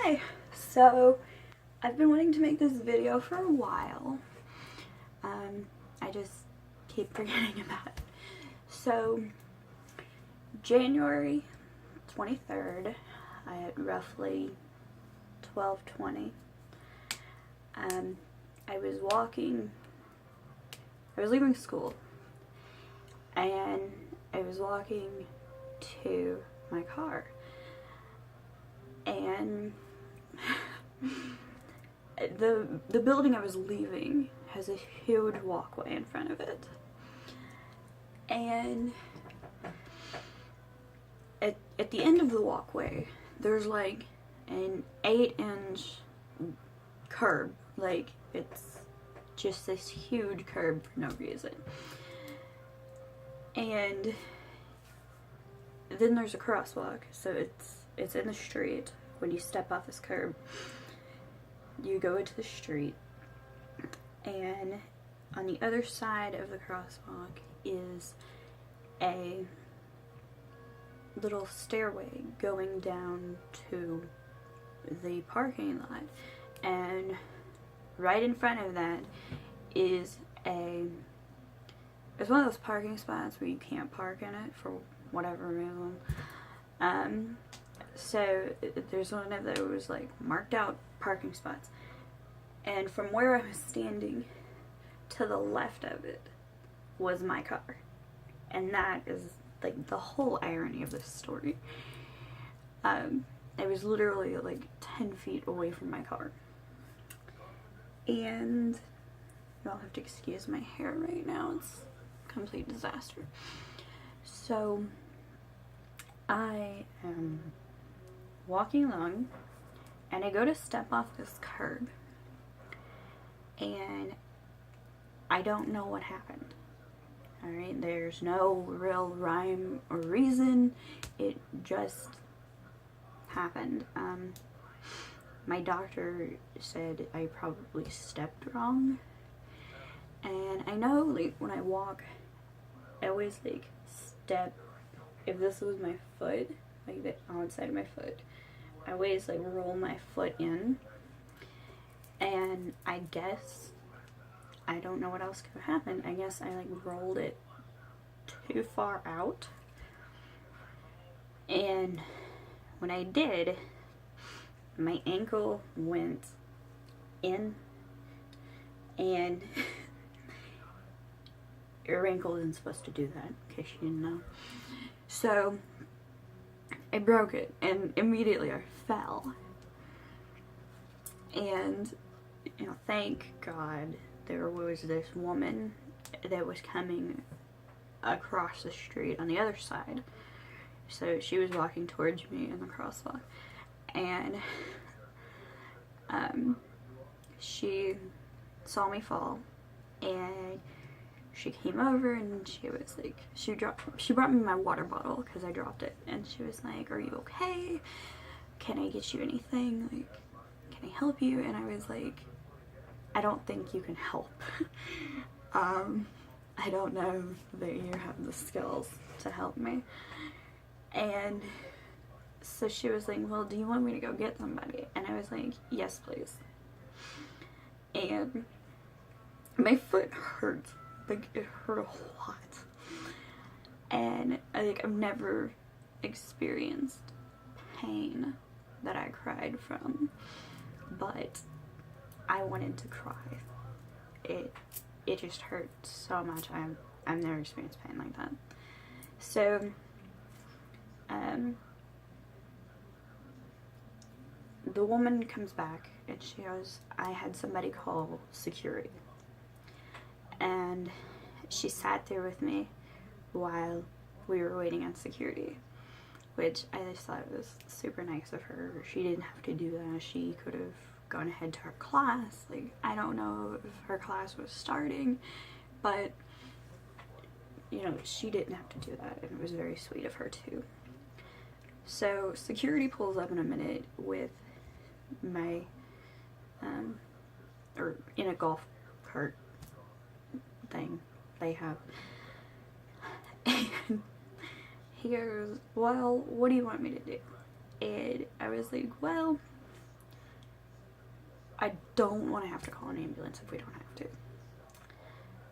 Hi! So, I've been wanting to make this video for a while. I just keep forgetting about it. So, January 23rd at roughly 12:20, I was leaving school, and I was walking to my car, and the building I was leaving has a huge walkway in front of it, and at the end of the walkway there's like an 8-inch curb. Like, it's just this huge curb for no reason. And then there's a crosswalk, so it's in the street. When you step off this curb, you go into the street, and on the other side of the crosswalk is a little stairway going down to the parking lot, and right in front of that is it's one of those parking spots where you can't park in it for whatever reason. So there's one of those like marked out parking spots, and from where I was standing to the left of it was my car. And that is like the whole irony of this story. I was literally like 10 feet away from my car. And you'll have to excuse my hair right now, it's a complete disaster. So I am walking along, and I go to step off this curb, and I don't know what happened. Alright, there's no real rhyme or reason, it just happened. My doctor said I probably stepped wrong, and I know, like, when I walk, I always like step, if this was my foot, like the outside of my foot, I always like roll my foot in, and I guess, I don't know what else could have happened. I guess I like rolled it too far out, and when I did, my ankle went in, and your ankle isn't supposed to do that, in case you didn't know. So I broke it, and immediately I fell. And, you know, thank God there was this woman that was coming across the street on the other side. So she was walking towards me in the crosswalk, and she saw me fall, and she came over, and she was like, she brought me my water bottle because I dropped it, and she was like, "Are you okay? Can I get you anything? Like, can I help you?" And I was like, "I don't think you can help." I don't know that you have the skills to help me. And so she was like, "Well, do you want me to go get somebody?" And I was like, "Yes, please." And my foot hurt. Like, it hurt a lot. And I've never experienced pain that I cried from, but I wanted to cry. It just hurt so much. I've never experienced pain like that. So the woman comes back, and she goes, "I had somebody call security." And she sat there with me while we were waiting on security, which I just thought was super nice of her. She didn't have to do that. She could have gone ahead to her class. Like, I don't know if her class was starting, but, you know, she didn't have to do that, and it was very sweet of her too. So security pulls up in a minute with my, or in a golf cart thing they have, and he goes, "Well, what do you want me to do?" And I was like, "Well, I don't want to have to call an ambulance if we don't have to.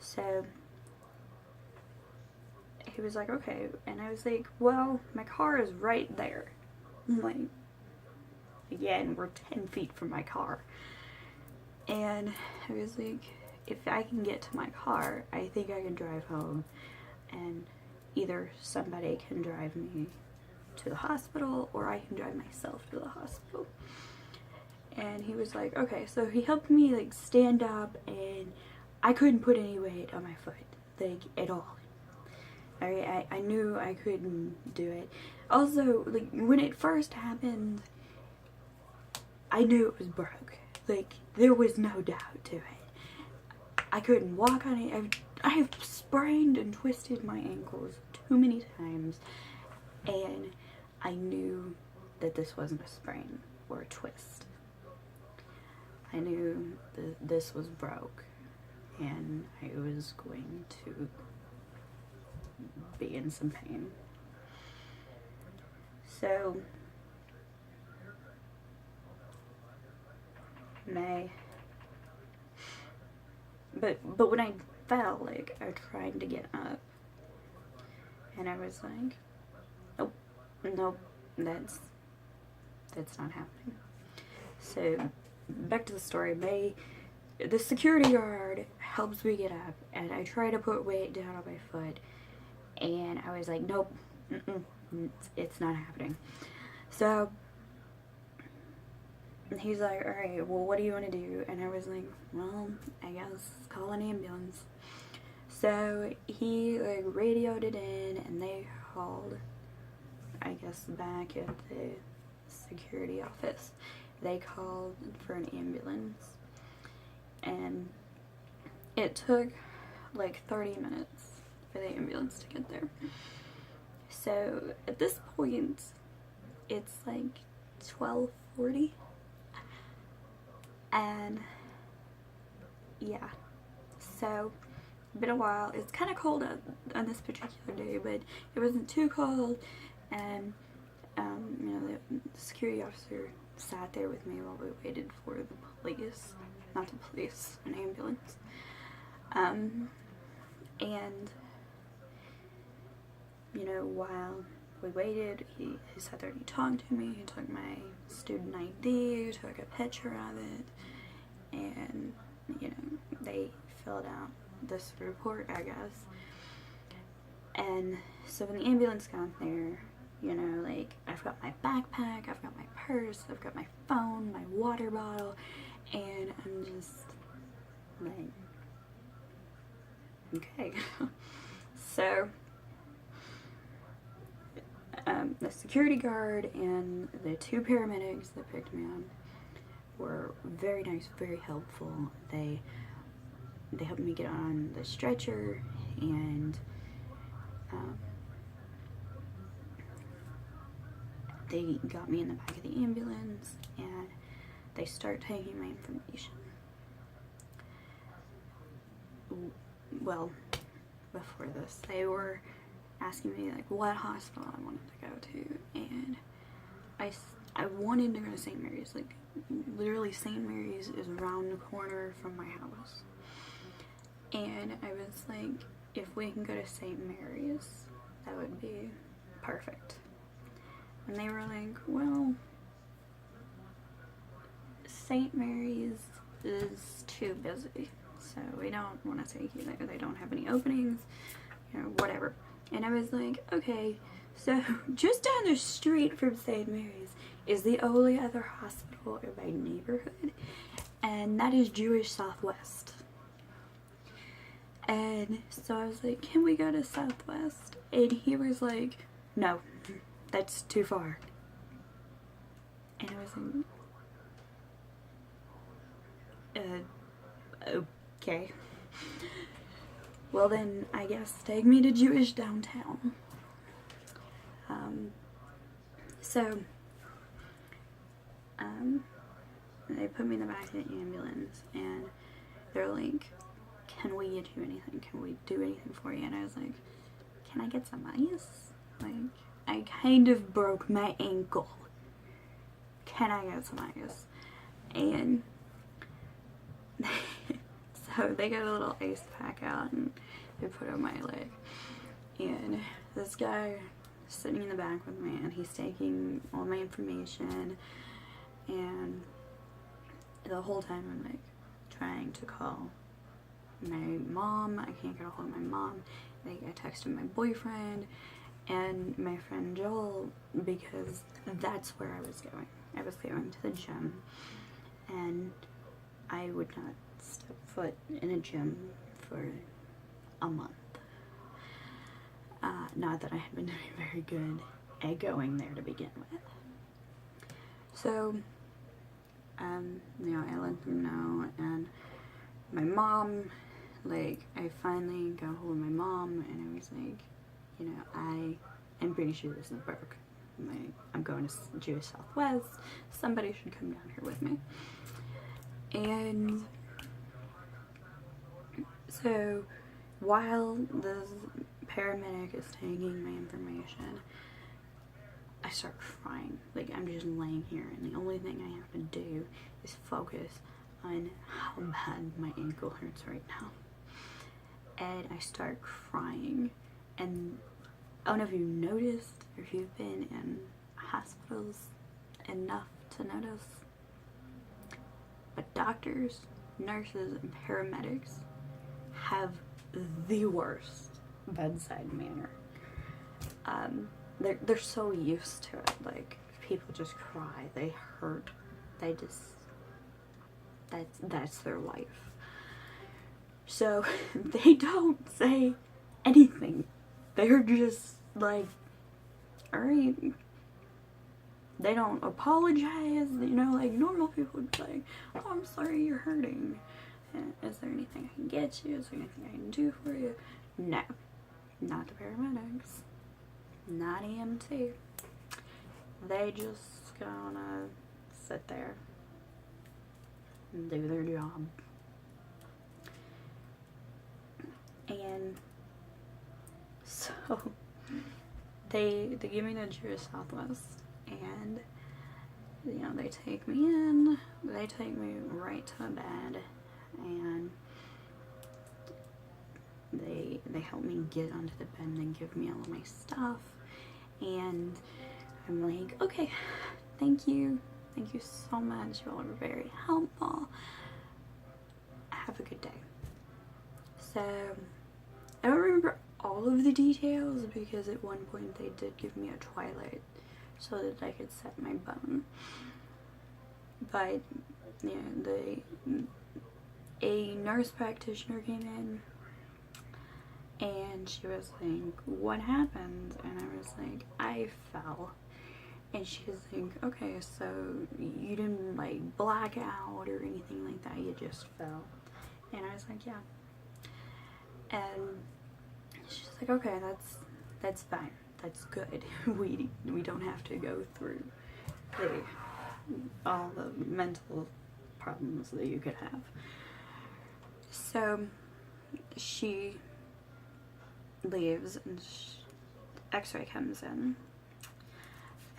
So he was like, okay. And I was like, well, my car is right there. I'm like, again, we're 10 feet from my car. And I was like, if I can get to my car, I think I can drive home. And either somebody can drive me to the hospital or I can drive myself to the hospital. And he was like, okay. So he helped me like stand up, and I couldn't put any weight on my foot, like at all. I knew I couldn't do it. Also, like when it first happened, I knew it was broke. Like there was no doubt to it. I couldn't walk on it. I have sprained and twisted my ankles too many times, and I knew that this wasn't a sprain or a twist. I knew that this was broke, and I was going to be in some pain. So, but when I fell, like, I tried to get up, and I was like, nope, that's not happening. So, back to the story. The security guard helps me get up, and I try to put weight down on my foot, and I was like, nope, it's not happening. So he's like, alright, well, what do you want to do? And I was like, well, I guess call an ambulance. So he like radioed it in, and they called, I guess, back at the security office. They called for an ambulance, and it took like 30 minutes for the ambulance to get there. So at this point, it's like 12:40, and yeah, so been a while. It's kind of cold on this particular day, but it wasn't too cold, and you know, the security officer sat there with me while we waited for the police, not the police, an ambulance. And you know, while we waited, he sat there and he talked to me. He took my student ID, took a picture of it, and you know, they filled out this report, I guess. And so when the ambulance got there, you know, like, I've got my backpack, I've got my purse, I've got my phone, my water bottle, and I'm just like, okay. So the security guard and the two paramedics that picked me up were very nice, very helpful. They helped me get on the stretcher, and they got me in the back of the ambulance, and they start taking my information. Well, before this, they were asking me like what hospital I wanted to go to, and I wanted to go to St. Mary's. Like, literally St. Mary's is around the corner from my house, and I was like, if we can go to St. Mary's, that would be perfect. And they were like, well, St. Mary's is too busy, so we don't want to take you there. They don't have any openings, you know, whatever. And I was like, okay. So just down the street from St. Mary's is the only other hospital in my neighborhood, and that is Jewish Southwest. And so I was like, can we go to Southwest? And he was like, no, that's too far. And I was like, okay. Well then, I guess take me to Jewish downtown. They put me in the back of the ambulance, and they're like, can we get you anything? Can we do anything for you? And I was like, can I get some ice? Like, I kind of broke my ankle. Can I get some ice? And So they got a little ice pack out and they put it on my leg. And this guy is sitting in the back with me and he's taking all my information, and the whole time I'm like trying to call my mom. I can't get a hold of my mom. Like, I texted my boyfriend and my friend Joel because that's where I was going. I was going to the gym, and I would not step foot in a gym for a month. Not that I had been doing very good at going there to begin with. So, you know, I let them know, and my mom, like, I finally got hold of my mom, and I was like, you know, I am pretty sure this is broke. I'm going to Jewish Southwest. Somebody should come down here with me. And so while the paramedic is taking my information, I start crying. Like, I'm just laying here, and the only thing I have to do is focus on how bad my ankle hurts right now. And I start crying, and I don't know if you noticed, or if you've been in hospitals enough to notice, but doctors, nurses, and paramedics have the worst bedside manner. They're so used to it. Like, people just cry, they hurt, they just, that's their life. So they don't say anything. They're just like, alright. They don't apologize, you know, like normal people would be like, oh, I'm sorry you're hurting. Is there anything I can get you? Is there anything I can do for you? No. Not the paramedics. Not EMT. They just gonna sit there and do their job. And so they give me the Jewish Southwest, and you know, they take me in, they take me right to the bed, and they help me get onto the bed and give me all of my stuff, and I'm like, okay, thank you so much, you all are very helpful, have a good day. So I don't remember all of the details because at one point they did give me a Twilight so that I could set my bone. But you know, a nurse practitioner came in and she was like, what happened? And I was like, I fell. And she was like, okay, so you didn't like black out or anything like that, you just fell. And I was like, yeah. And she's like, okay, that's fine, that's good. We don't have to go through all the mental problems that you could have. So she leaves, and X-ray comes in,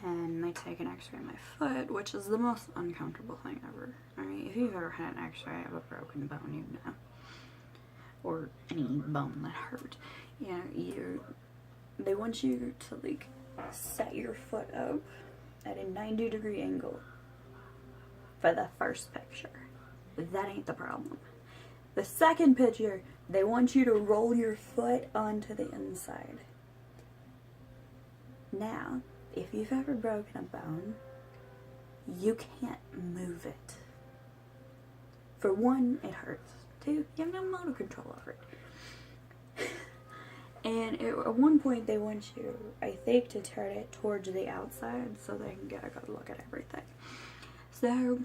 and they take an X-ray of my foot, which is the most uncomfortable thing ever. Alright, if you've ever had an X-ray of a broken bone, you know. Or any bone that hurt. You know, they want you to like set your foot up at a 90-degree angle for the first picture. That ain't the problem. The second picture, they want you to roll your foot onto the inside. Now, if you've ever broken a bone, you can't move it. For one, it hurts. Two, you have no motor control over it. And at one point they want you, I think, to turn it towards the outside so they can get a good look at everything. So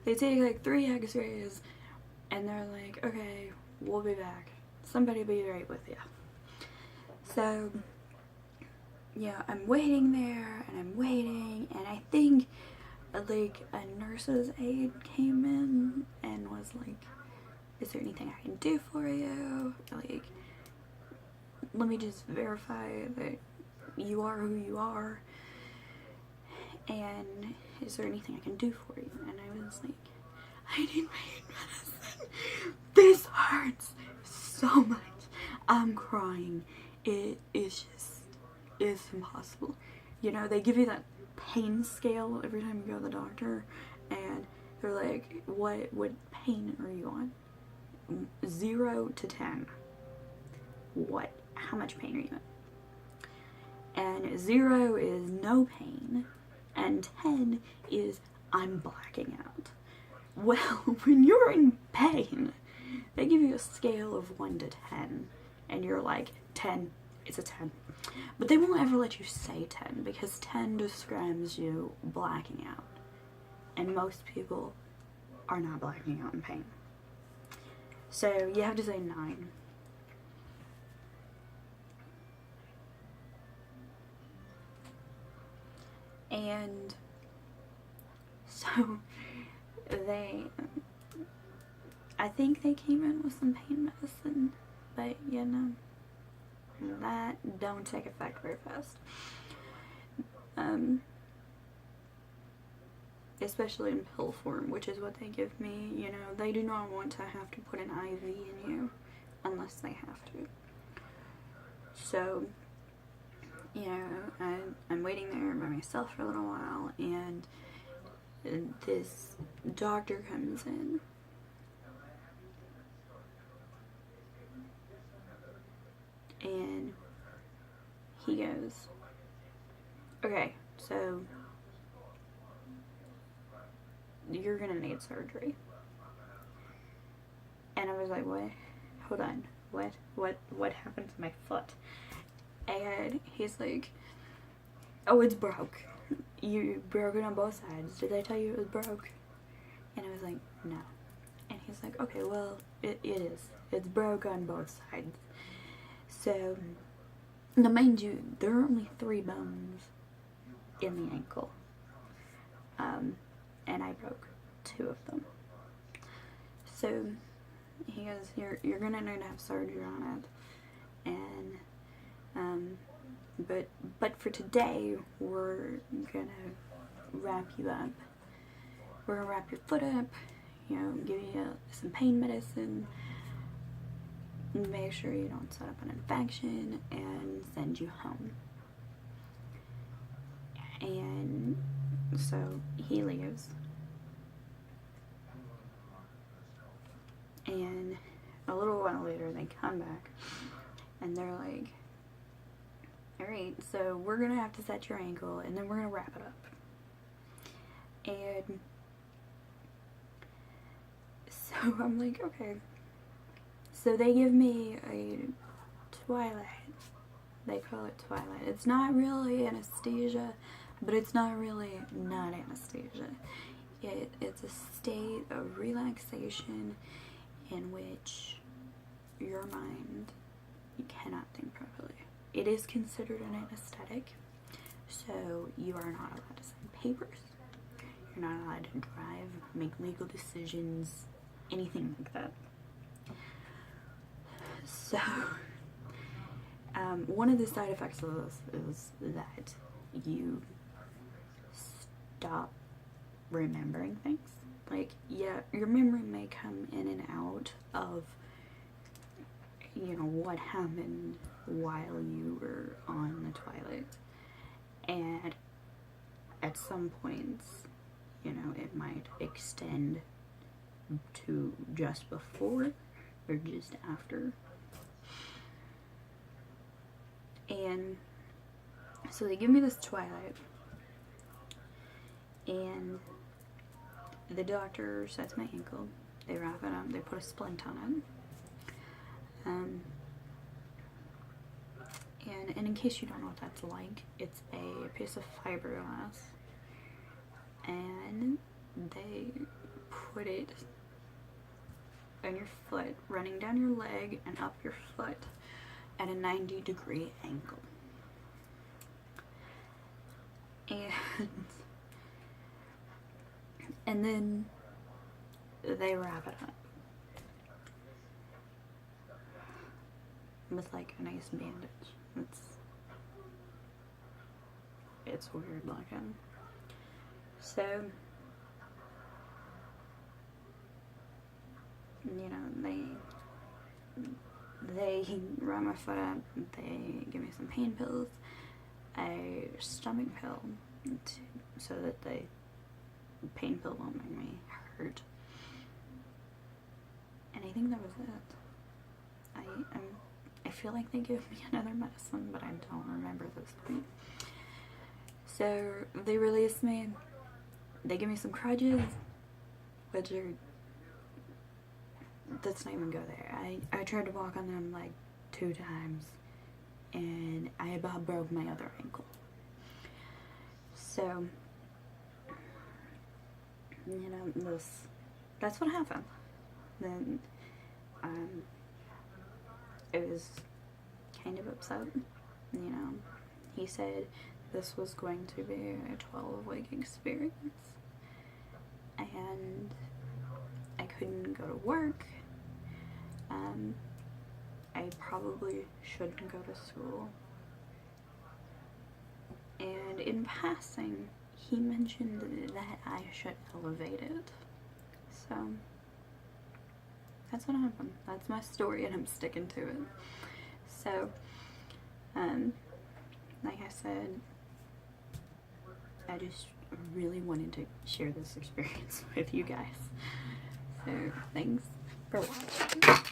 they take like 3 X-rays and they're like, okay, we'll be back. Somebody be right with you. So yeah, I'm waiting there and I'm waiting, and I think like a nurse's aide came in and was like, is there anything I can do for you? Like, let me just verify that you are who you are. And is there anything I can do for you? And I was like, I need pain medicine. This hurts so much. I'm crying. It is just, it's impossible. You know, they give you that pain scale every time you go to the doctor, and they're like, what pain are you on? 0 to 10. How much pain are you in? And 0 is no pain, and 10 is I'm blacking out. Well, when you're in pain, they give you a scale of 1 to 10, and you're like, 10, it's a 10. But they won't ever let you say 10, because 10 describes you blacking out. And most people are not blacking out in pain. So you have to say 9. And so I think they came in with some pain medicine, but you know, that don't take effect very fast. Especially in pill form, which is what they give me. You know, they do not want to have to put an IV in you unless they have to. So, you know, I'm waiting there by myself for a little while, and this doctor comes in. And he goes, okay, so you're gonna need surgery. And I was like, what? Hold on. What happened to my foot? And he's like, oh, it's broke. You broke it on both sides. Did I tell you it was broke? And I was like, no. And he's like, okay, well, it is. It's broke on both sides. So, now mind you, there are only 3 bones in the ankle. And I broke 2 of them. So, he goes, you're gonna need to have surgery on it. And, but for today, we're gonna wrap you up. We're gonna wrap your foot up, you know, give you some pain medicine, make sure you don't set up an infection, and send you home. And so he leaves. And a little while later they come back and they're like, alright, so we're gonna have to set your ankle and then we're gonna wrap it up. And so I'm like, okay. So they give me a Twilight. They call it Twilight. It's not really anesthesia, but it's not really not anesthesia. It's a state of relaxation in which your mind, you cannot think properly. It is considered an anesthetic, so you are not allowed to sign papers. You're not allowed to drive, make legal decisions, anything like that. So, one of the side effects of this is that you stop remembering things. Like, yeah, your memory may come in and out of, you know, what happened while you were on the Twilight. And at some points, you know, it might extend to just before or just after. And so they give me this Twilight, and the doctor sets my ankle, they wrap it up, they put a splint on it. And in case you don't know what that's like, it's a piece of fiberglass, and they put it on your foot, running down your leg and up your foot at a 90-degree angle. And then they wrap it up with like a nice bandage. It's weird looking. So you know, they run my foot up, they give me some pain pills, a stomach pill, so that the pain pill won't make me hurt. And I think that was it. I feel like they gave me another medicine, but I don't remember this point. So they released me. They give me some crutches, which are, let's not even go there. I tried to walk on them like 2 times, and I about broke my other ankle. So, you know, that's what happened. Then, it was kind of upset, you know. He said this was going to be a 12-week experience, and I couldn't go to work. I probably shouldn't go to school. And in passing, he mentioned that I should elevate it. So, that's what happened. That's my story, and I'm sticking to it. So, like I said, I just really wanted to share this experience with you guys. So, thanks for watching.